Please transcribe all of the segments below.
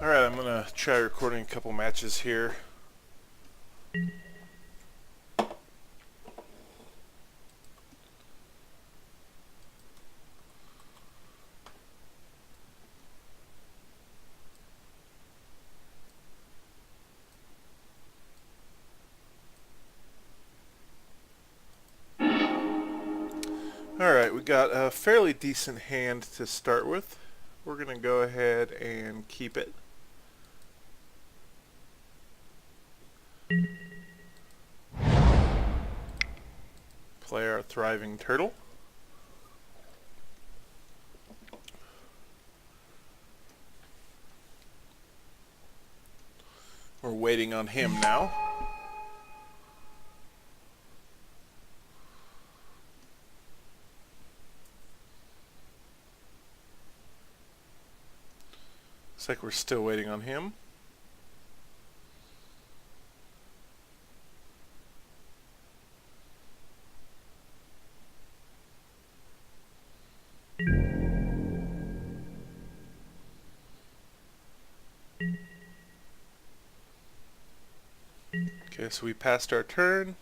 Alright, I'm gonna try recording a couple matches here. Alright, we got a fairly decent hand to start with. We're gonna go ahead and keep it. Play our thriving turtle. We're waiting on him now. Looks like we're still waiting on him. Okay, so we passed our turn.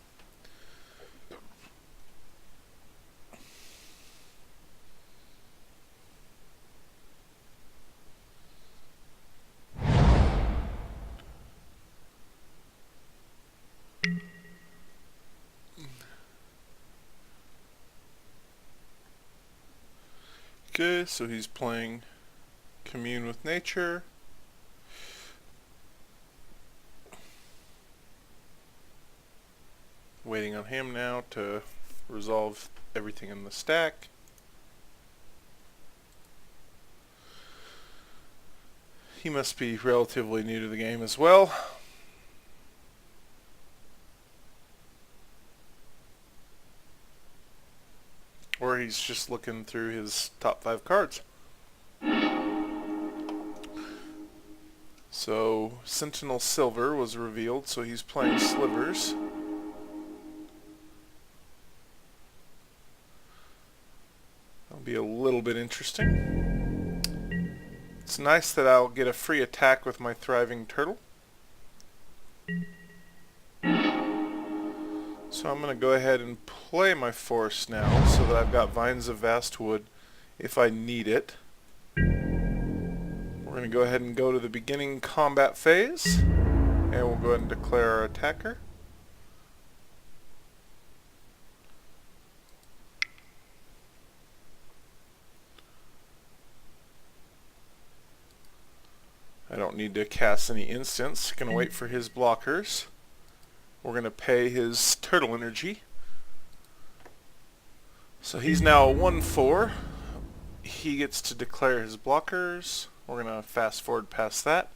Okay, so he's playing Commune with Nature. Waiting on him now to resolve everything in the stack. He must be relatively new to the game as well. Or he's just looking through his top 5 cards. So Sentinel Silver was revealed, so he's playing Slivers. That'll be a little bit interesting. It's nice that I'll get a free attack with my thriving turtle. So I'm going to go ahead and play my forest now so that I've got Vines of Vastwood if I need it. We're going to go ahead and go to the beginning combat phase, and we'll go ahead and declare our attacker. I don't need to cast any instants. Going to wait for his blockers. We're going to pay his turtle energy. So he's now a 1/4. He gets to declare his blockers. We're going to fast forward past that.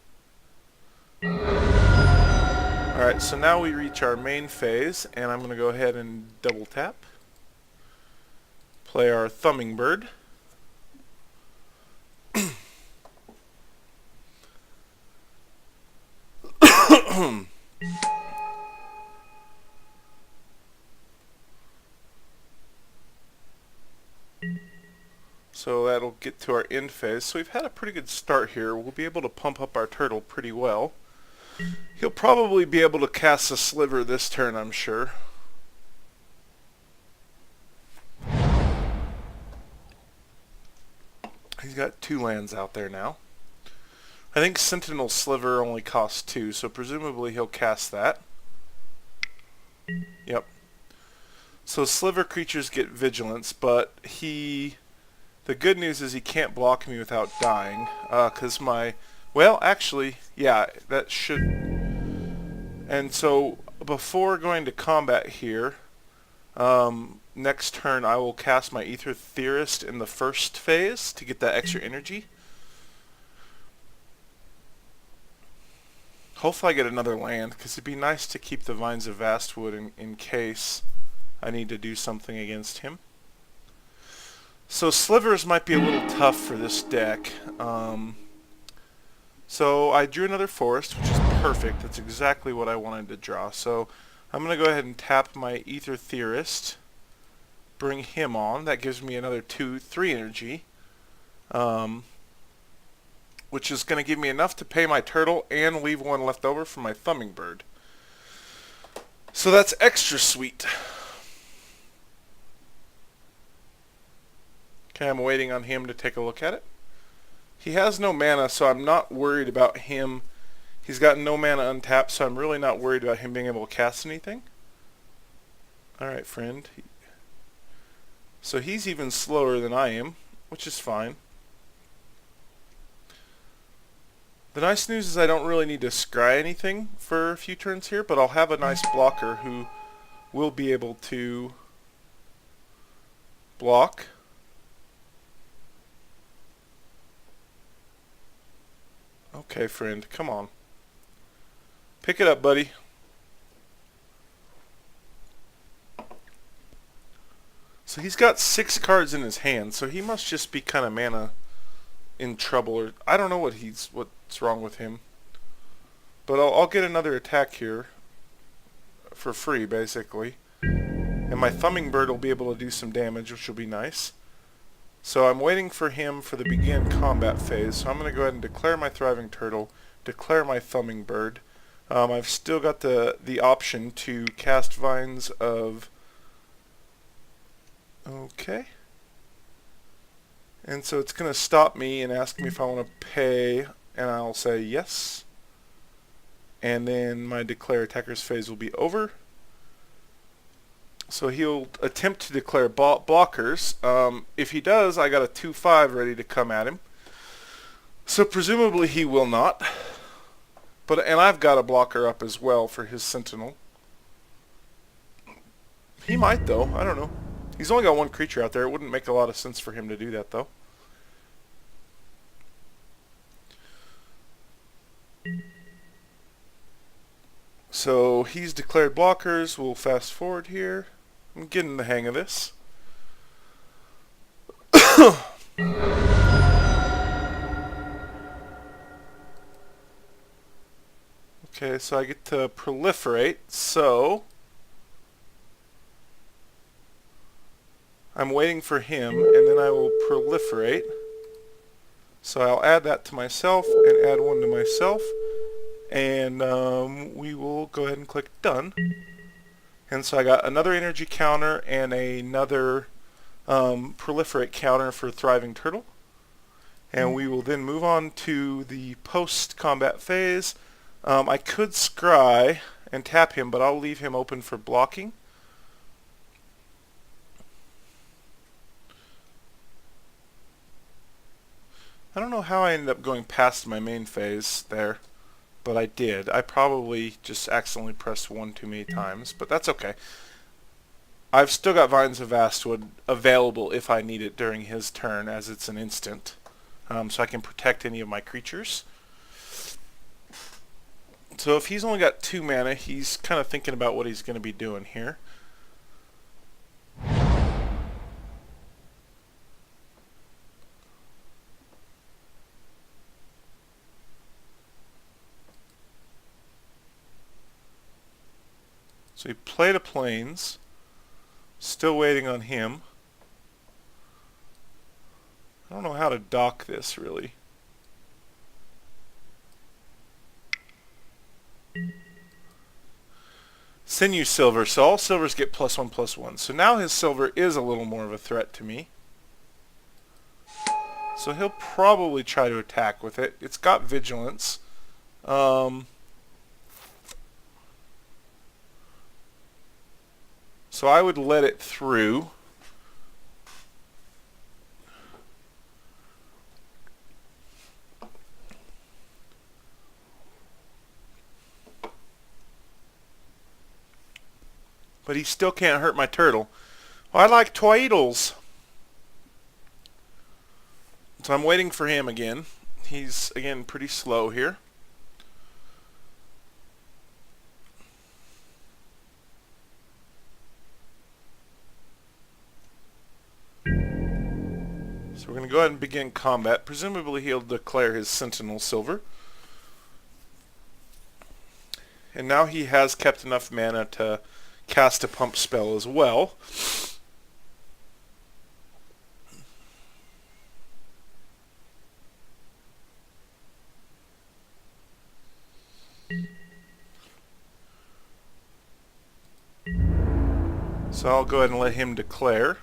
Alright, so now we reach our main phase, and I'm going to go ahead and double tap. Play our Thumbing Bird. So that'll get to our end phase. So we've had a pretty good start here. We'll be able to pump up our turtle pretty well. He'll probably be able to cast a Sliver this turn, I'm sure. He's got 2 lands out there now. I think Sentinel Sliver only costs 2, so presumably he'll cast that. Yep. So Sliver creatures get Vigilance, but the good news is he can't block me without dying, because well, actually, yeah, that should... And so, before going to combat here, next turn I will cast my Ether Theorist in the first phase to get that extra energy. Hopefully I get another land, because it'd be nice to keep the Vines of Vastwood in case I need to do something against him. So Slivers might be a little tough for this deck. So I drew another forest, which is perfect. That's exactly what I wanted to draw. So I'm going to go ahead and tap my Ether Theorist, bring him on. That gives me another 2/3 energy. which is going to give me enough to pay my turtle and leave one left over for my thumbing bird. So that's extra sweet. Okay, I'm waiting on him to take a look at it. He has no mana, so I'm not worried about him. He's got no mana untapped, so I'm really not worried about him being able to cast anything. Alright, friend. So he's even slower than I am, which is fine. The nice news is I don't really need to scry anything for a few turns here, but I'll have a nice blocker who will be able to block. Okay, friend, come on. Pick it up, buddy. So he's got 6 cards in his hand, so he must just be kind of mana in trouble, or I don't know what's wrong with him. But I'll get another attack here for free, basically. And my thumbing bird will be able to do some damage, which will be nice. So I'm waiting for him for the begin combat phase. So I'm going to go ahead and declare my thriving turtle, declare my thumbing bird. I've still got the option to cast Vines of... Okay. And so it's going to stop me and ask me if I want to pay, and I'll say yes. And then my declare attacker's phase will be over. So he'll attempt to declare blockers. If he does, I got a 2/5 ready to come at him. So presumably he will not. And I've got a blocker up as well for his Sentinel. He might though, I don't know. He's only got 1 creature out there. It wouldn't make a lot of sense for him to do that though. So he's declared blockers. We'll fast forward here. I'm getting the hang of this. Okay, so I get to proliferate, so I'm waiting for him, and then I will proliferate. So I'll add that to myself, and add 1 to myself, and we will go ahead and click done. And so I got another energy counter and another proliferate counter for Thriving Turtle. And we will then move on to the post-combat phase. I could scry and tap him, but I'll leave him open for blocking. I don't know how I ended up going past my main phase there, but I did. I probably just accidentally pressed 1 too many times, but that's okay. I've still got Vines of Vastwood available if I need it during his turn, as it's an instant, so I can protect any of my creatures. So if he's only got 2 mana, he's kind of thinking about what he's going to be doing here. So he played a Plains. Still waiting on him. I don't know how to dock this, really. Sinew Silver. So all silvers get +1/+1. So now his silver is a little more of a threat to me. So he'll probably try to attack with it. It's got vigilance. So I would let it through. But he still can't hurt my turtle. Well, I like twiddles. So I'm waiting for him again. He's, again, pretty slow here. So we're going to go ahead and begin combat. Presumably he'll declare his Sentinel Silver. And now he has kept enough mana to cast a pump spell as well. So I'll go ahead and let him declare.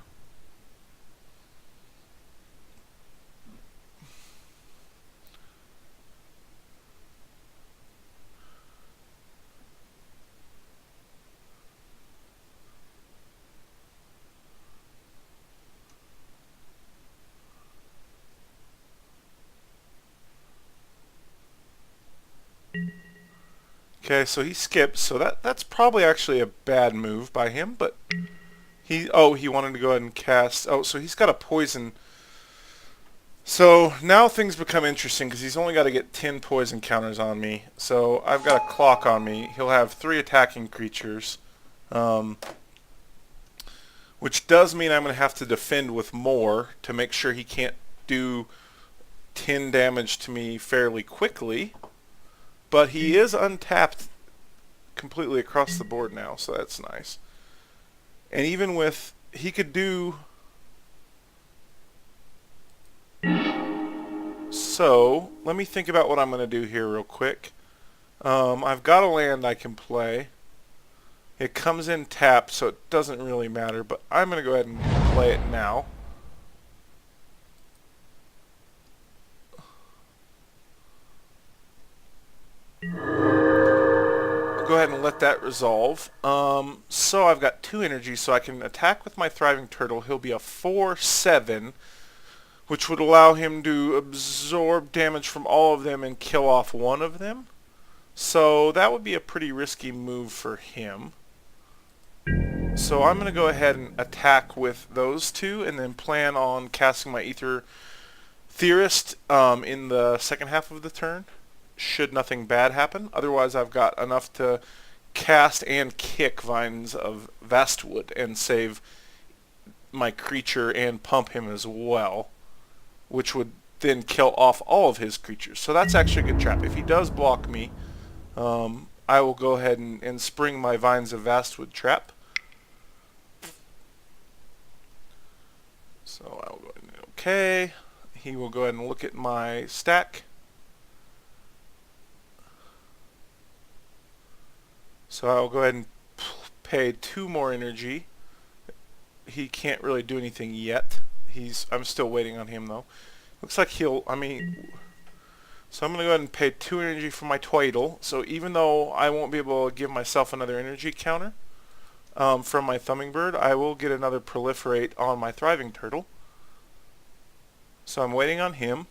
Okay, so he skips, so that's probably actually a bad move by him, but he wanted to go ahead and cast. Oh, so he's got a poison. So now things become interesting because he's only got to get 10 poison counters on me. So I've got a clock on me. He'll have 3 attacking creatures, which does mean I'm going to have to defend with more to make sure he can't do 10 damage to me fairly quickly. But he is untapped completely across the board now, so that's nice. And even with, he could do... So, let me think about what I'm going to do here real quick. I've got a land I can play. It comes in tapped, so it doesn't really matter, but I'm going to go ahead and play it now. Go ahead and let that resolve. So I've got 2 energy, so I can attack with my Thriving Turtle. He'll be a 4/7, which would allow him to absorb damage from all of them and kill off one of them. So that would be a pretty risky move for him. So I'm going to go ahead and attack with those 2 and then plan on casting my Ether Theorist in the second half of the turn, should nothing bad happen. Otherwise, I've got enough to cast and kick Vines of Vastwood and save my creature and pump him as well, which would then kill off all of his creatures. So that's actually a good trap. If he does block me, I will go ahead and spring my Vines of Vastwood trap. So I will go ahead and okay. He will go ahead and look at my stack. So I'll go ahead and pay 2 more energy. He can't really do anything yet. I'm still waiting on him though. Looks like so I'm going to go ahead and pay 2 energy for my Twiddle. So even though I won't be able to give myself another energy counter from my Hummingbird, I will get another Proliferate on my Thriving Turtle. So I'm waiting on him.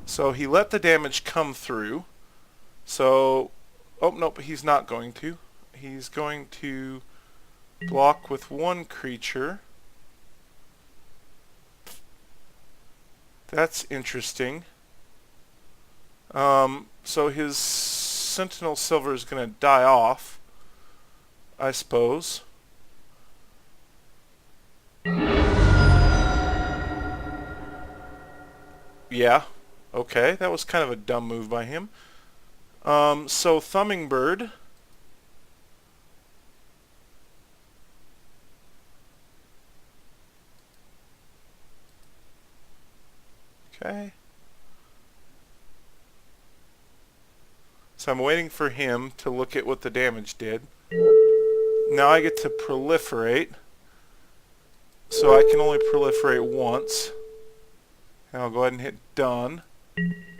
So he let the damage come through. So, oh nope, he's not going to. He's going to block with 1 creature. That's interesting. So his Sentinel Silver is going to die off, I suppose. Yeah. Okay, that was kind of a dumb move by him. So Hummingbird. Okay. So I'm waiting for him to look at what the damage did. Now I get to proliferate. So I can only proliferate once. And I'll go ahead and hit done.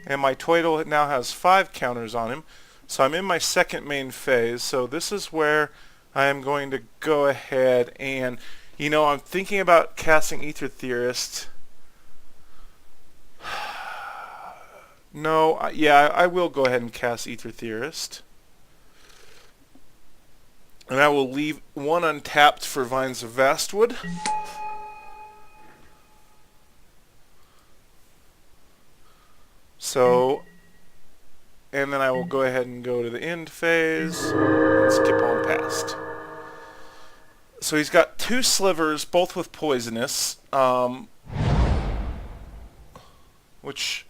And my Twiddle now has 5 counters on him. So I'm in my second main phase. So this is where I am going to go ahead and, I'm thinking about casting Ether Theorist. No, yeah, I will go ahead and cast Ether Theorist. And I will leave 1 untapped for Vines of Vastwood. So, and then I will go ahead and go to the end phase and skip on past. So he's got 2 Slivers, both with poisonous, which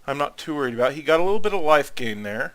I'm not too worried about. He got a little bit of life gain there.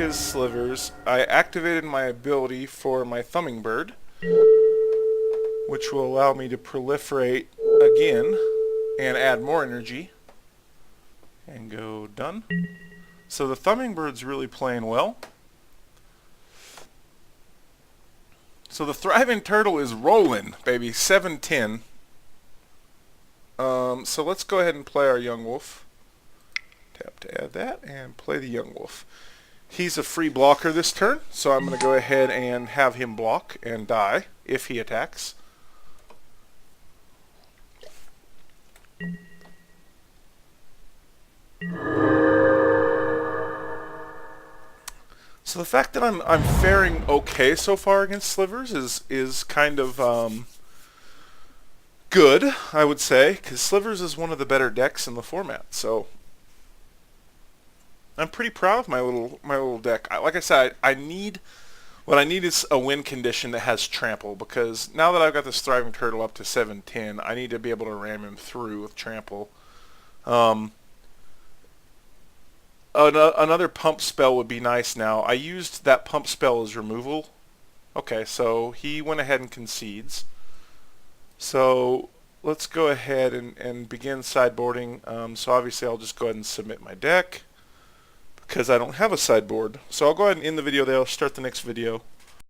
his slivers, I activated my ability for my thumbing bird, which will allow me to proliferate again and add more energy. And go done. So the thumbing bird's really playing well. So the thriving turtle is rolling, baby. 7-10. So let's go ahead and play our young wolf. Tap to add that and play the young wolf. He's a free blocker this turn, so I'm going to go ahead and have him block and die if he attacks. So the fact that I'm faring okay so far against Slivers is kind of good, I would say, because Slivers is one of the better decks in the format. So I'm pretty proud of my little deck. Like I said, what I need is a win condition that has trample, because now that I've got this thriving turtle up to 7-10, I need to be able to ram him through with trample. Another pump spell would be nice now. I used that pump spell as removal. Okay, so he went ahead and concedes. So let's go ahead and begin sideboarding. So obviously I'll just go ahead and submit my deck because I don't have a sideboard. So I'll go ahead and end the video there. I'll start the next video.